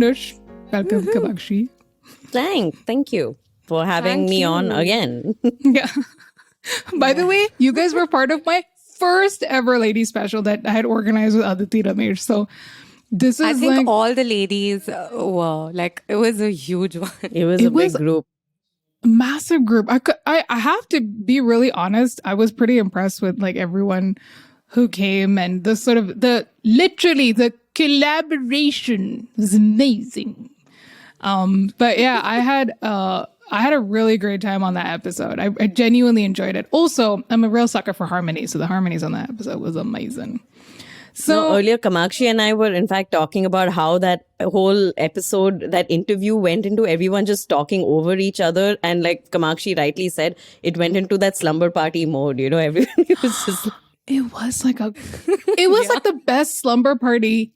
Nush. Welcome, Kamakshi. Thank you for having me on again. Yeah. By the way, you guys were part of my first ever lady special that I had organized with Aditi Ramesh. So this is I think all the ladies were like, it was a huge one. It was a big group. Massive group. I have to be really honest. I was pretty impressed with like everyone who came, and the sort of the collaboration was amazing. But yeah, I had a really great time on that episode. I genuinely enjoyed it. Also, I'm a real sucker for harmonies, so the harmonies on that episode was amazing. So earlier, Kamakshi and I were in fact talking about how that whole episode, that interview went into everyone just talking over each other. And like Kamakshi rightly said, it went into that slumber party mode. You know, everyone was just... It was like like the best slumber party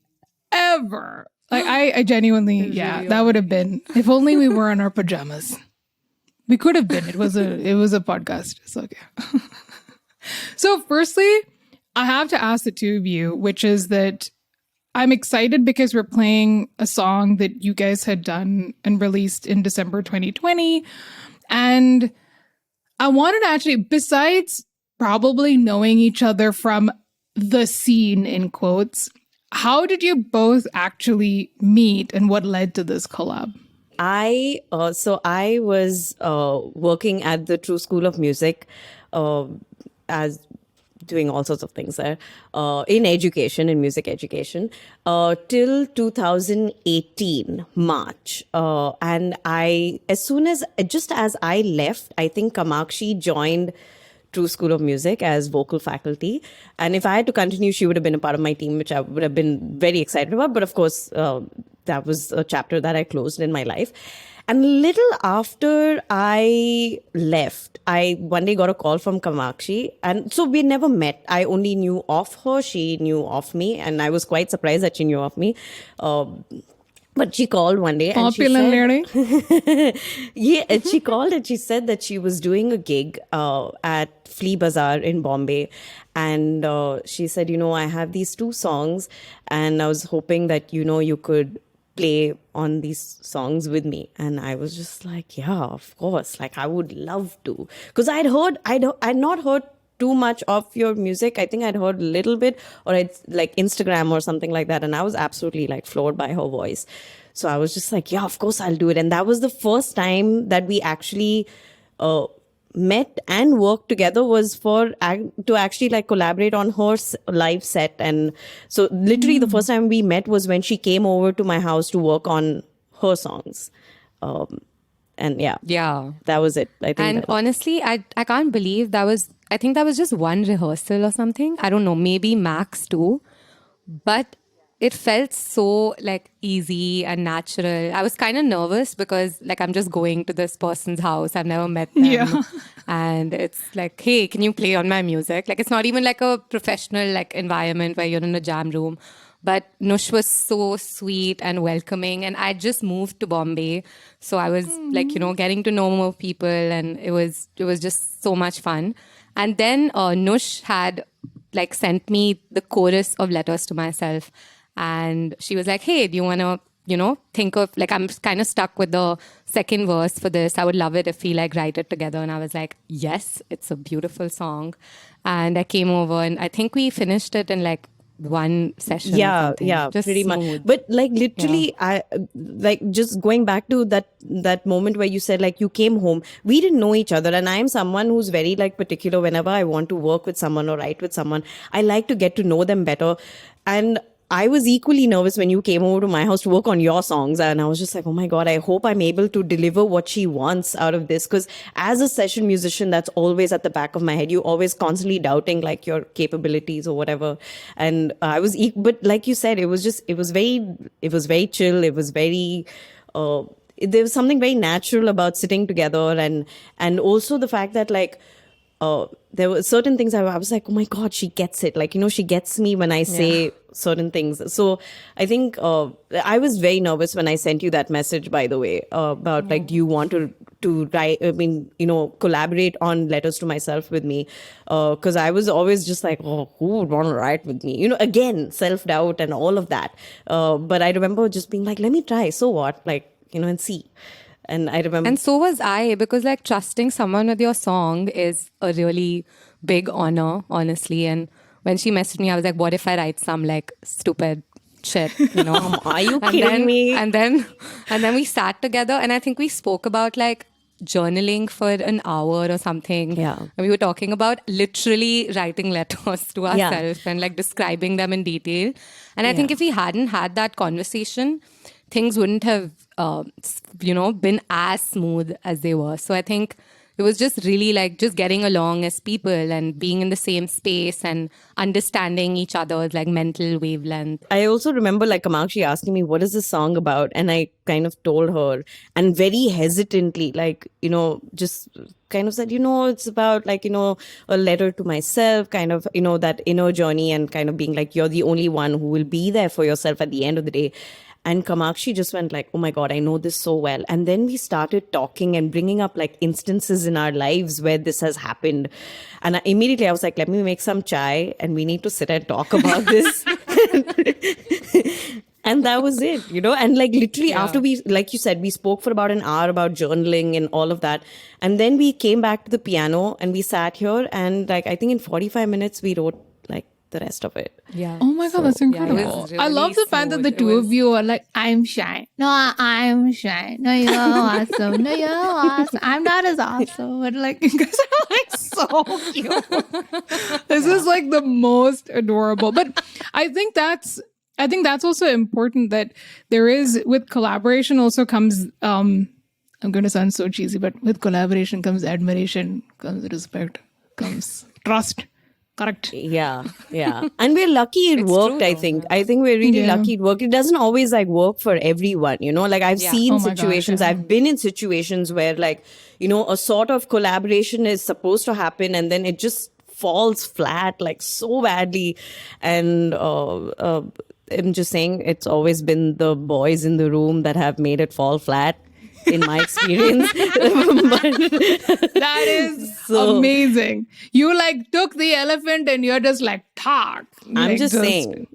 ever. Like I genuinely, that would have been, if only we were in our pajamas. We could have been. It was a podcast. It's okay. So firstly, I have to ask the two of you, which is that I'm excited because we're playing a song that you guys had done and released in December 2020. And I wanted to actually, besides probably knowing each other from the scene, in quotes, how did you both actually meet and what led to this collab? I was working at the True School of Music as doing all sorts of things there in education, in music education, till 2018 March. And just as I left, I think Kamakshi joined True School of Music as vocal faculty. And if I had to continue, she would have been a part of my team, which I would have been very excited about. But of course, that was a chapter that I closed in my life. And little after I left, I one day got a call from Kamakshi. And so we never met. I only knew of her. She knew of me. And I was quite surprised that she knew of me. But she called one day and she said, she called and she said that she was doing a gig at Flea Bazaar in Bombay. And she said, I have these 2 songs and I was hoping that, you could play on these songs with me. And I was just like, yeah, of course. Like, I would love to. Because I'd not heard too much of your music. I think I'd heard a little bit, or it's like Instagram or something like that. And I was absolutely like floored by her voice. So I was just like, yeah, of course I'll do it. And that was the first time that we actually met and worked together, was to actually like collaborate on her live set. And so literally the first time we met was when she came over to my house to work on her songs. And that was it. I think. And honestly, I can't believe I think that was just one rehearsal or something. I don't know, maybe max 2. But it felt so like easy and natural. I was kind of nervous because like I'm just going to this person's house. I've never met them. Yeah. And it's like, hey, can you play on my music? Like, it's not even like a professional like environment where you're in a jam room. But Nush was so sweet and welcoming. And I just moved to Bombay. So I was like, getting to know more people. And it was just so much fun. And then Nush had like sent me the chorus of Letters to Myself. And she was like, hey, do you want to, think of, like, I'm kind of stuck with the second verse for this. I would love it if we like write it together. And I was like, yes, it's a beautiful song. And I came over and I think we finished it in like one session. Yeah, just pretty smooth. much. But like literally, I like just going back to that moment where you said like you came home. We didn't know each other, and I am someone who's very like particular. Whenever I want to work with someone or write with someone, I like to get to know them better. And I was equally nervous when you came over to my house to work on your songs. And I was just like, oh my God, I hope I'm able to deliver what she wants out of this. Because as a session musician, that's always at the back of my head. You're always constantly doubting like your capabilities or whatever. And I was, but like you said, it was very chill. It was very, there was something very natural about sitting together. And also the fact that like, there were certain things I was like, oh my God, she gets it. Like, she gets me when I say certain things. So I think I was very nervous when I sent you that message, by the way, about like, do you want to to write, collaborate on Letters to Myself with me. Because I was always just like, oh, who would want to write with me? Again, self-doubt and all of that. But I remember just being like, let me try. So what? And see. And I remember. And so was I, because like trusting someone with your song is a really big honor, honestly. And when she messaged me, I was like, what if I write some like stupid shit, Are you kidding me? And then we sat together, and I think we spoke about like journaling for an hour or something. Yeah. And we were talking about literally writing letters to ourselves and like describing them in detail. And I think if we hadn't had that conversation, things wouldn't have, been as smooth as they were. So I think it was just really like just getting along as people and being in the same space and understanding each other's like mental wavelength. I also remember like Kamakshi asking me, what is this song about? And I kind of told her, and very hesitantly, just kind of said, it's about like, a letter to myself, kind of, that inner journey, and kind of being like, you're the only one who will be there for yourself at the end of the day. And Kamakshi just went like, oh my God, I know this so well. And then we started talking and bringing up like instances in our lives where this has happened. And immediately I was like, let me make some chai and we need to sit and talk about this. And that was it, and like literally after we, like you said, we spoke for about an hour about journaling and all of that. And then we came back to the piano and we sat here, and like, I think in 45 minutes, we wrote like the rest of it. Yeah. Oh my God, that's incredible. Really I love the fact that the two of you are like, I'm shy. No, I'm shy. No, you're awesome. No, you're awesome. I'm not as awesome. But like, you guys are like so cute. This is like the most adorable. But I think that's also important, that there is, with collaboration also comes, I'm going to sound so cheesy, but with collaboration comes admiration, comes respect, comes trust. Correct. Yeah. And we're lucky it worked, I think. I think we're really lucky it worked. It doesn't always like work for everyone, Like I've seen situations, I've been in situations where like, a sort of collaboration is supposed to happen and then it just falls flat like so badly. And I'm just saying, it's always been the boys in the room that have made it fall flat, in my experience. That is so amazing. You like took the elephant and you're just like, talk. I'm just saying.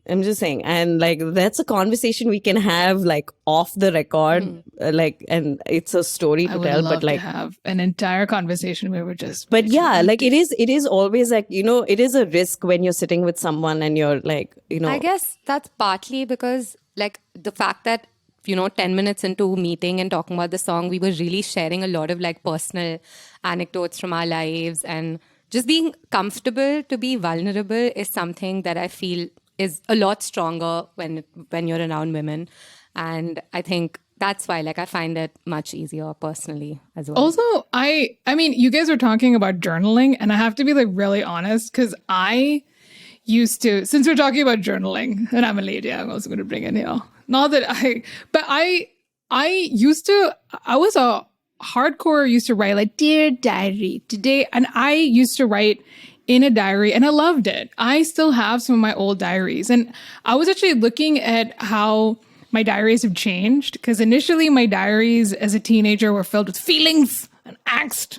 And like, that's a conversation we can have like off the record. And it's a story to tell, but like to have an entire conversation where we're just. But yeah, like it is always like, it is a risk when you're sitting with someone and you're like, I guess that's partly because like the fact that 10 minutes into meeting and talking about the song, we were really sharing a lot of like personal anecdotes from our lives, and just being comfortable to be vulnerable is something that I feel is a lot stronger when you're around women. And I think that's why like I find it much easier personally as well. Also, I mean, you guys are talking about journaling, and I have to be like really honest, because I used to, since we're talking about journaling, and I'm a lady, I'm also going to bring in here. Not that I was a hardcore, used to write like, dear diary today. And I used to write in a diary and I loved it. I still have some of my old diaries. And I was actually looking at how my diaries have changed, because initially my diaries as a teenager were filled with feelings and angst.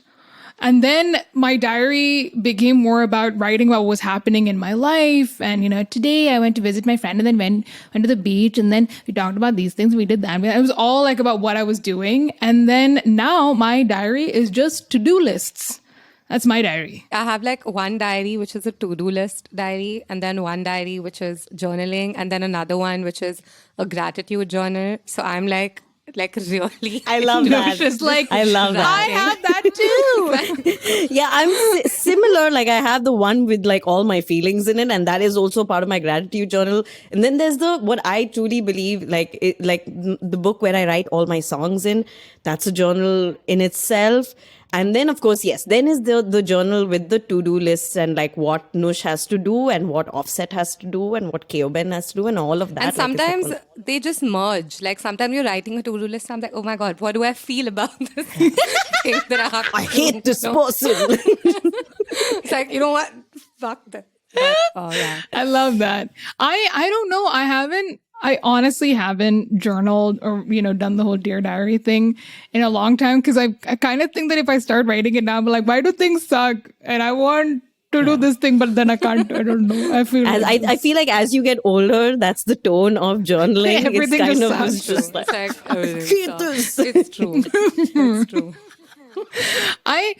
And then my diary became more about writing about what was happening in my life. And, today I went to visit my friend and then went to the beach. And then we talked about these things. We did that. It was all like about what I was doing. And then now my diary is just to-do lists. That's my diary. I have like one diary, which is a to-do list diary. And then one diary, which is journaling. And then another one, which is a gratitude journal. So I'm like really. I love that. Just like, I love that. I have that too. Yeah, I'm similar. Like I have the one with like all my feelings in it, and that is also part of my gratitude journal. And then there's what I truly believe, like the book where I write all my songs in. That's a journal in itself. And then, of course, yes, then is the journal with the to-do lists and like what Nush has to do and what Offset has to do and what Keoben has to do and all of that. And sometimes they just merge. Like sometimes you're writing a to-do list. I'm like, oh my God, what do I feel about this thing that I have to I hate this person. It's like, you know what? Fuck that. Oh yeah. I love that. I don't know. I haven't I honestly haven't journaled or, done the whole Dear Diary thing in a long time because I kind of think that if I start writing it now, I'm like, why do things suck? And I want to do this thing, but then I can't. I don't know. I feel I feel like as you get older, that's the tone of journaling. Everything it's kind just of sucks. just like, It's true. It's true. I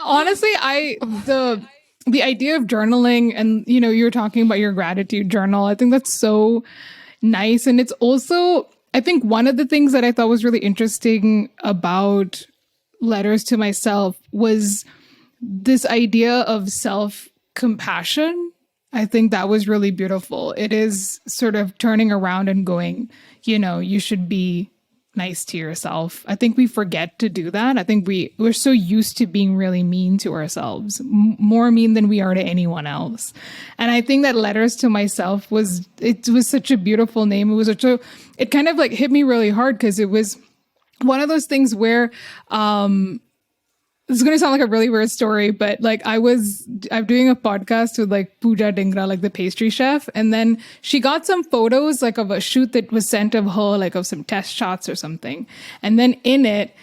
honestly, the idea of journaling and, you were talking about your gratitude journal. I think that's so nice. And it's also, I think one of the things that I thought was really interesting about letters to myself was this idea of self-compassion. I think that was really beautiful. It is sort of turning around and going, you should be nice to yourself. I think we forget to do that. I think we're so used to being really mean to ourselves, more mean than we are to anyone else. And I think that letters to myself was such a beautiful name. It kind of like hit me really hard because it was one of those things where, this is going to sound like a really weird story, but like I'm doing a podcast with like Pooja Dingra, like the pastry chef. And then she got some photos like of a shoot that was sent of her, like of some test shots or something. And then in it,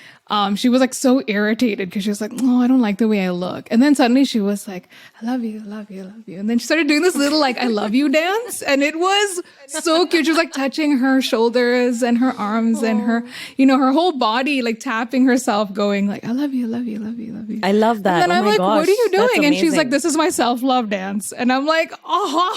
she was like so irritated because she was like, oh, I don't like the way I look. And then suddenly she was like, I love you, I love you, I love you. And then she started doing this little like, I love you dance. And it was so cute. She was like touching her shoulders and her arms and her, her whole body, like tapping herself going like, I love you, I love you, I love you, I love you. I love that. And then I'm my like, gosh, what are you doing? And she's amazing. like, this is my self-love dance. And I'm like, I'm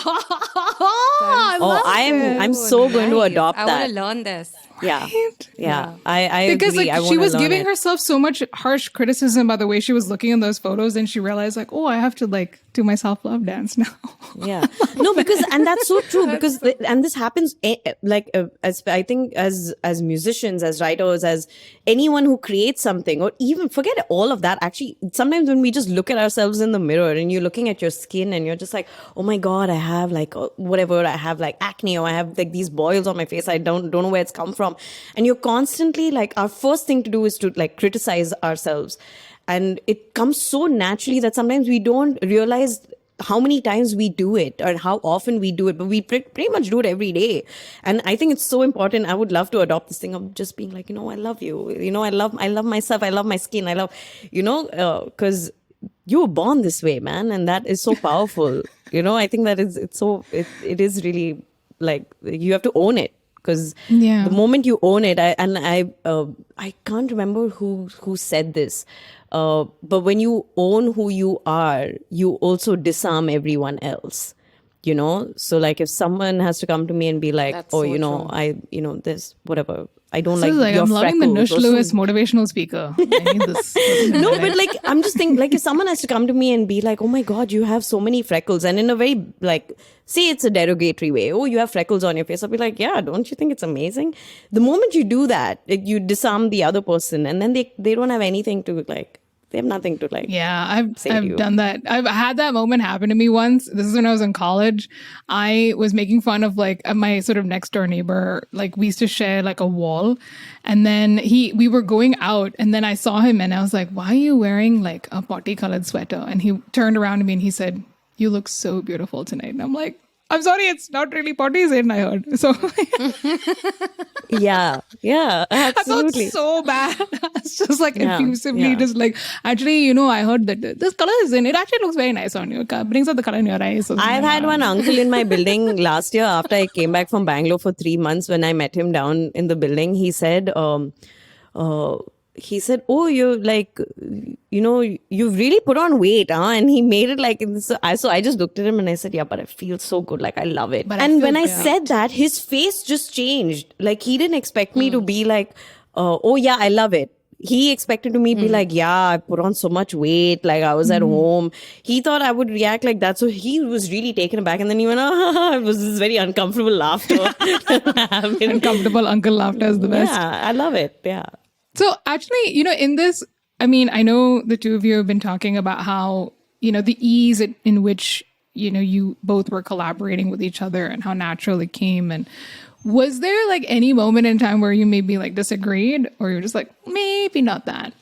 so going to adopt I that. want to learn this. Yeah. Yeah. I because agree. like I she was learn giving it. herself so much harsh criticism by the way she was looking in those photos, and she realized like, oh, I have to like do my self-love dance now. Yeah. No, and that's so true because and this happens as I think as musicians, as writers, as anyone who creates something, or even forget all of that. Actually, sometimes when we just look at ourselves in the mirror and you're looking at your skin and you're just like, oh my God, I have like whatever, I have like acne, or I have like these boils on my face. I don't know where it's come from. And you're constantly like, our first thing to do is to like criticize ourselves. And it comes so naturally that sometimes we don't realize how many times we do it or how often we do it, but we pretty much do it every day. And I think it's so important. I would love to adopt this thing of just being like, I love you. I love myself. I love my skin. I love, because you were born this way, man. And that is so powerful. I think that it is really like, you have to own it. Because the moment you own it, I can't remember who said this, but when you own who you are, you also disarm everyone else. So like if someone has to come to me and be like, That's so true. This whatever, I don't This like is like your I'm loving the freckles Nush Lewis motivational speaker. I need this. No, but like I'm just thinking, like if someone has to come to me and be like, oh my God, you have so many freckles, and in a very like, say it's a derogatory way, oh, you have freckles on your face, I'll be like, yeah, don't you think it's amazing? The moment you do that, like, you disarm the other person, and then they don't have anything to like, they have nothing to like. Yeah, I've done that. I've had that moment happen to me once. This is when I was in college. I was making fun of like my sort of next door neighbor. Like we used to share like a wall, and then we were going out, and then I saw him, and I was like, "Why are you wearing like a potty-colored sweater?" And he turned around to me and he said, "You look so beautiful tonight." And I'm like, I'm sorry, it's not really potty in, I heard. So yeah, absolutely. I felt so bad. It's just like effusively, just like, actually, I heard that this color is in. It actually looks very nice on you. It brings out the color in your eyes. I've had one uncle in my building last year after I came back from Bangalore for 3 months. When I met him down in the building, he said, oh, you're like, you've really put on weight, huh? And he made it like, so I just looked at him and I said, yeah, but I feel so good. Like, I love it. And when I said that, his face just changed. Like, he didn't expect me to be like, oh yeah, I love it. He expected me to be like, yeah, I put on so much weight. Like, I was at home. He thought I would react like that. So he was really taken aback. And then he went, it was this very uncomfortable laughter. Uncomfortable uncle laughter is the best. Yeah, I love it. Yeah. So actually, in this, I mean, I know the two of you have been talking about how, the ease in which, you both were collaborating with each other and how natural it came. And was there like any moment in time where you maybe like disagreed, or you're just like, maybe not that?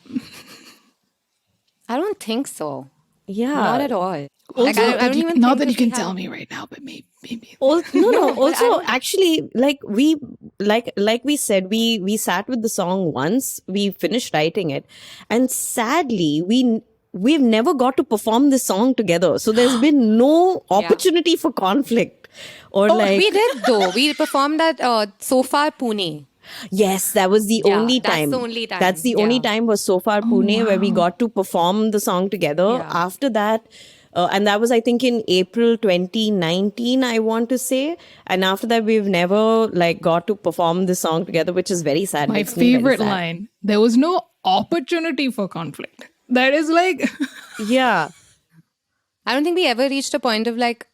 I don't think so. Yeah. Not at all. Also, I don't even not think that you can we tell have- me right now, but maybe. No. but I Also, don't- actually, like we said, we sat with the song once. We finished writing it, and sadly, we've never got to perform this song together. So there's been no opportunity for conflict, or like We did though. We performed at So Far Pune. yes, that was the Yeah, only that's time. the only time. That's the only Yeah. time was So Far Pune where we got to perform the song together. Yeah. After that, and that was I think in April 2019, I want to say. And after that, we've never like got to perform the song together, which is very sad. My Makes me very favorite sad. line: "There was no opportunity for conflict." That is like, Yeah. I don't think we ever reached a point of like,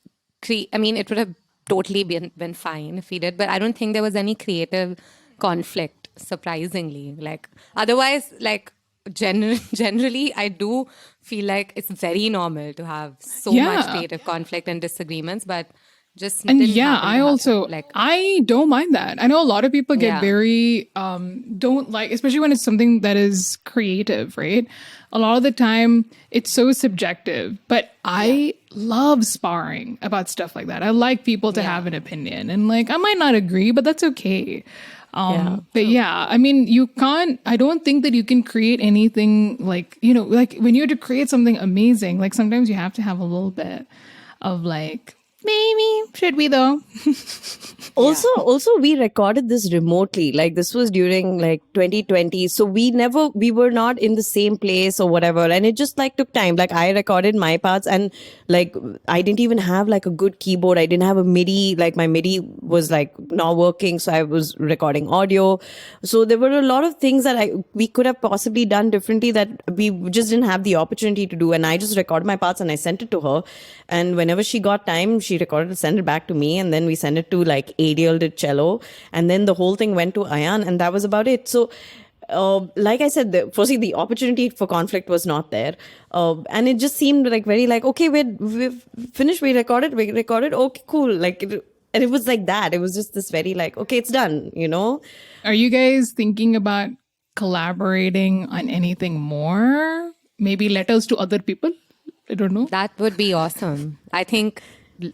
I mean, it would have totally been fine if we did, but I don't think there was any creative conflict, surprisingly. Like, otherwise, like, generally, I do feel like it's very normal to have so much Yeah. creative conflict and disagreements, but just and didn't yeah, happen I to also happen. Like, I don't mind that. I know a lot of people get Yeah. very don't like, especially when it's something that is creative, right? A lot of the time it's so subjective, but I love sparring about stuff like that. I like people to have an opinion, and like I might not agree, but that's okay. But yeah, I mean, I don't think that you can create anything like, like when you have to create something amazing, like sometimes you have to have a little bit of like, maybe, should we though? Also, we recorded this remotely. Like this was during like 2020. So we were not in the same place or whatever. And it just like took time. Like I recorded my parts, and like I didn't even have like a good keyboard. I didn't have a MIDI. Like my MIDI was like not working. So I was recording audio. So there were a lot of things that we could have possibly done differently that we just didn't have the opportunity to do. And I just recorded my parts and I sent it to her. And whenever she got time, she recorded it, sent it back to me, and then we sent it to like Adiel did cello, and then the whole thing went to Ayan, and that was about it. So like I said, firstly, the opportunity for conflict was not there, and it just seemed like very like, okay, we've finished, we recorded, okay, cool, like and it was like that. It was just this very like, okay, it's done, Are you guys thinking about collaborating on anything more? Maybe letters to other people? I don't know. that would be awesome. I think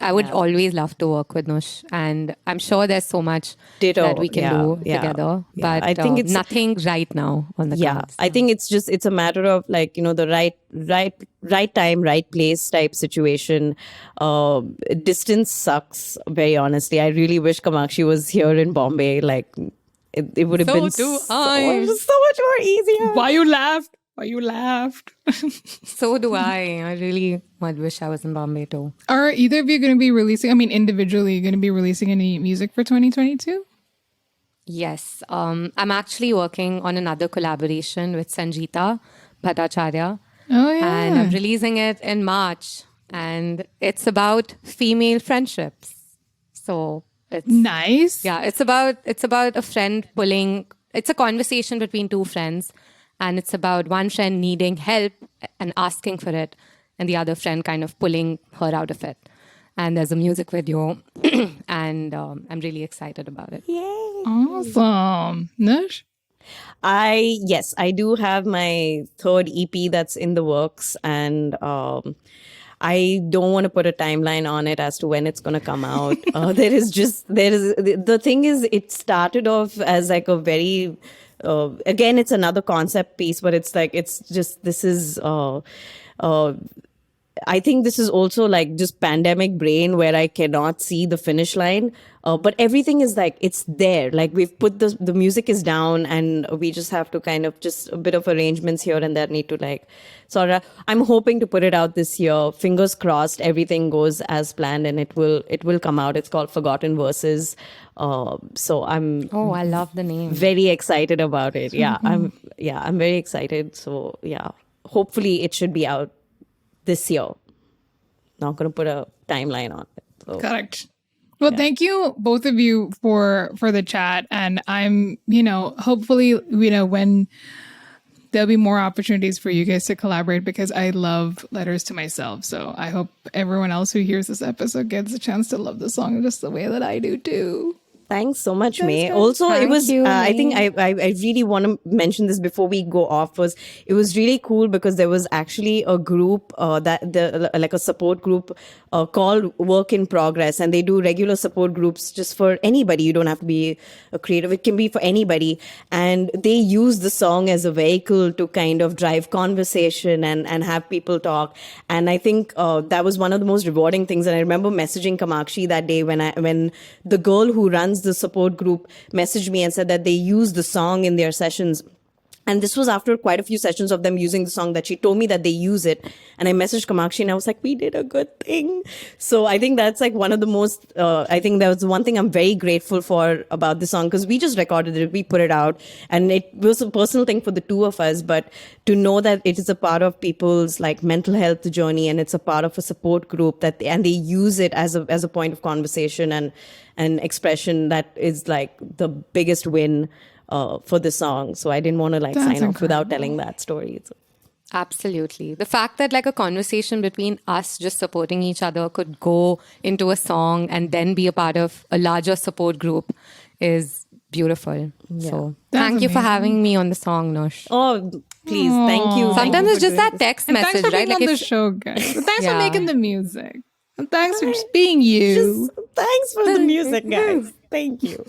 I would always love to work with Nush, and I'm sure there's so much Ditto. that we can do Yeah. together. Yeah. But I think it's nothing right now on the cards. I think it's a matter of like, the right time, right place type situation. Distance sucks, very honestly. I really wish Kamakshi was here in Bombay. Like it would have So been do so I. much more easier. Why you laughed? So do I. I really would wish I was in Bombay too. Are either of you going to be releasing, I mean, individually, going to be releasing any music for 2022? Yes. I'm actually working on another collaboration with Sangeeta Bhattacharya. Oh, yeah. And I'm releasing it in March. And it's about female friendships. So it's Nice. yeah, it's about a friend pulling. It's a conversation between two friends, and it's about one friend needing help and asking for it, and the other friend kind of pulling her out of it. And there's a music video, and I'm really excited about it. Awesome. Nush? Yes, I do have my third EP that's in the works, and I don't want to put a timeline on it as to when it's going to come out. The thing is, it started off as like a very, again, it's another concept piece, but it's like, I think this is also like just pandemic brain where I cannot see the finish line. But everything is like, it's there. Like we've put the music is down, and we just have to kind of just a bit of arrangements here and there need to like sort of, I'm hoping to put it out this year. Fingers crossed, everything goes as planned and it will come out. It's called Forgotten Verses. So I'm I love the name. very excited about it. Yeah, I'm very excited. So yeah, hopefully it should be out this year. Not going to put a timeline on it. So. Correct. Well, thank you both of you for the chat, and I'm, hopefully, when there'll be more opportunities for you guys to collaborate, because I love Letters to Myself. So I hope everyone else who hears this episode gets a chance to love the song just the way that I do too. Thanks so much, Mae. Also, it Thank was, you, I think Mae. I really want to mention this before we go off, was it was really cool because there was actually a group like a support group called Work in Progress, and they do regular support groups just for anybody. You don't have to be a creative. It can be for anybody. And they use the song as a vehicle to kind of drive conversation and have people talk. And I think that was one of the most rewarding things. And I remember messaging Kamakshi that day when the girl who runs the support group messaged me and said that they use the song in their sessions. And this was after quite a few sessions of them using the song that she told me that they use it. And I messaged Kamakshi and I was like, we did a good thing. So I think that's like one of the most, I think that was one thing I'm very grateful for about the song, because we just recorded it, we put it out, and it was a personal thing for the two of us. But to know that it is a part of people's like mental health journey, and it's a part of a support group and they use it as a point of conversation and expression, that is like the biggest win for the song. So I didn't want to like That's sign off without incredible. telling that story. So. Absolutely. The fact that like a conversation between us just supporting each other could go into a song and then be a part of a larger support group is beautiful. So That's thank you for amazing. having me on the song, Nush. Oh, please. Thank you. Thank Sometimes you it's for just doing that this. text And thanks message, for right? being on the if- show, guys. But thanks for Yeah. making the music. And thanks for just being you. Thanks for the music, guys. Thank you.